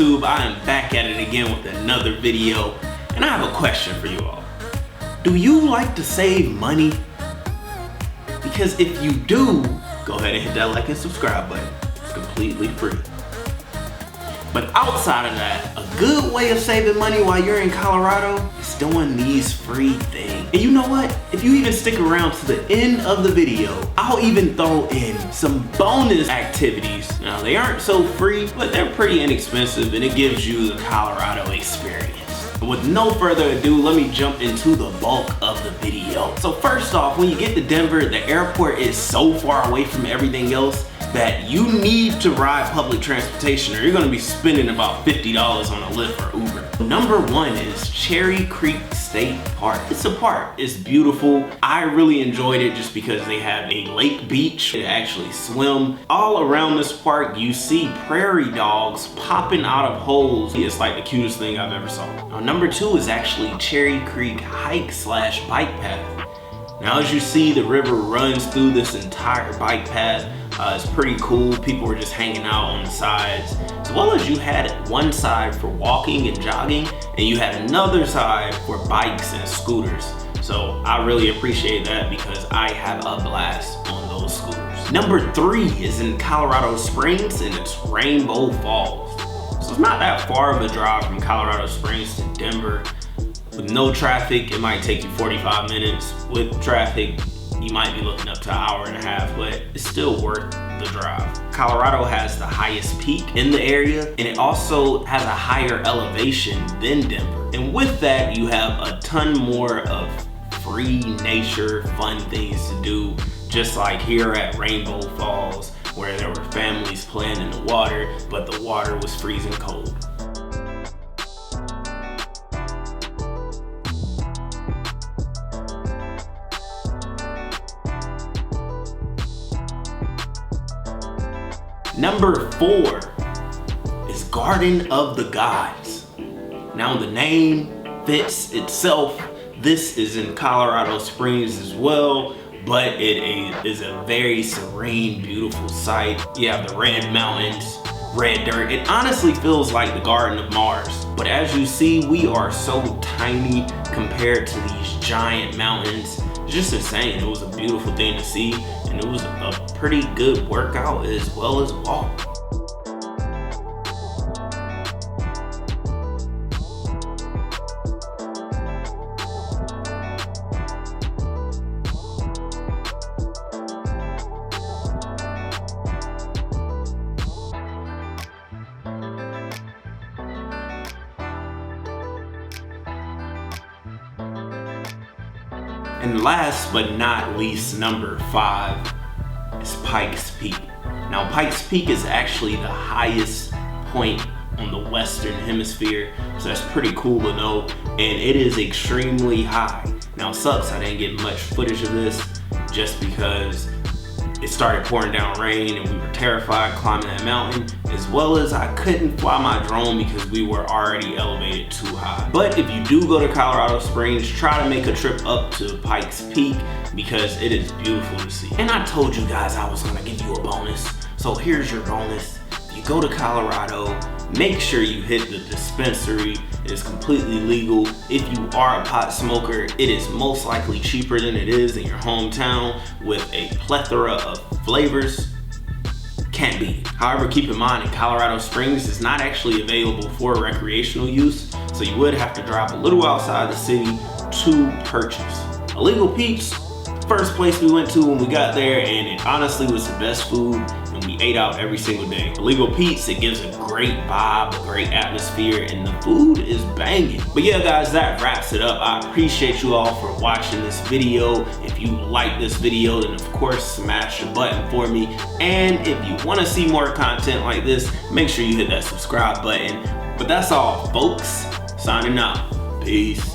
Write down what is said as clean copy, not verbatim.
YouTube? I am back at it again with another video, and I have a question for you all. Do you like to save money? Because if you do, go ahead and hit that like and subscribe button. It's completely free. But outside of that, a good way of saving money while you're in Colorado is doing these free things. And you know what? If you even stick around to the end of the video, I'll even throw in some bonus activities. Now, they aren't so free, but they're pretty inexpensive, and it gives you the Colorado experience. But with no further ado, let me jump into the bulk of the video. So first off, when you get to Denver, the airport is so far away from everything else that you need to ride public transportation, or you're gonna be spending about $50 on a Lyft or Uber. Number one is Cherry Creek State Park. It's a park, it's beautiful. I really enjoyed it just because they have a lake beach to actually swim. All around this park, you see prairie dogs popping out of holes. It's like the cutest thing I've ever saw. Now, number two is actually Cherry Creek Hike/Bike Path. Now, as you see, the river runs through this entire bike path. It's pretty cool. People were just hanging out on the sides, as well as you had one side for walking and jogging, and you had another side for bikes and scooters. So I really appreciate that because I have a blast on those scooters. Number three is in Colorado Springs, and it's Rainbow Falls. So it's not that far of a drive from Colorado Springs to Denver. With no traffic, it might take you 45 minutes. With traffic, you might be looking up to an hour and a half, but it's still worth the drive. Colorado has the highest peak in the area, and it also has a higher elevation than Denver. And with that, you have a ton more of free nature, fun things to do, just like here at Rainbow Falls, where there were families playing in the water, but the water was freezing cold. Number four is Garden of the Gods. Now, the name fits itself. This is in Colorado Springs as well, but it is a very serene, beautiful site. You have the red mountains, red dirt. It honestly feels like the Garden of Mars. But as you see, we are so tiny compared to these giant mountains. It's just insane. It was a beautiful thing to see, and it was a pretty good workout as well as a walk. And last but not least, number five is Pikes Peak. Now, Pikes Peak is actually the highest point on the Western Hemisphere, so that's pretty cool to know, and it is extremely high. Now, it sucks I didn't get much footage of this just because it started pouring down rain and we were terrified climbing that mountain, as well as I couldn't fly my drone because we were already elevated too high. But if you do go to Colorado Springs, try to make a trip up to Pikes Peak because it is beautiful to see. And I told you guys I was gonna give you a bonus, so here's your bonus. If you go to Colorado, make sure you hit the dispensary. It is completely legal. If you are a pot smoker, it is most likely cheaper than it is in your hometown with a plethora of flavors. Can't beat it. However, keep in mind, in Colorado Springs, it's not actually available for recreational use, so you would have to drive a little outside the city to purchase. Illegal Pete's, first place we went to when we got there, and it honestly was the best food, and we ate out every single day. Illegal Pete's, it gives a great vibe, a great atmosphere, and the food is banging. But yeah, guys, that wraps it up. I appreciate you all for watching this video. If you like this video, then of course smash the button for me. And if you want to see more content like this, make sure you hit that subscribe button. But that's all, folks. Signing out. Peace.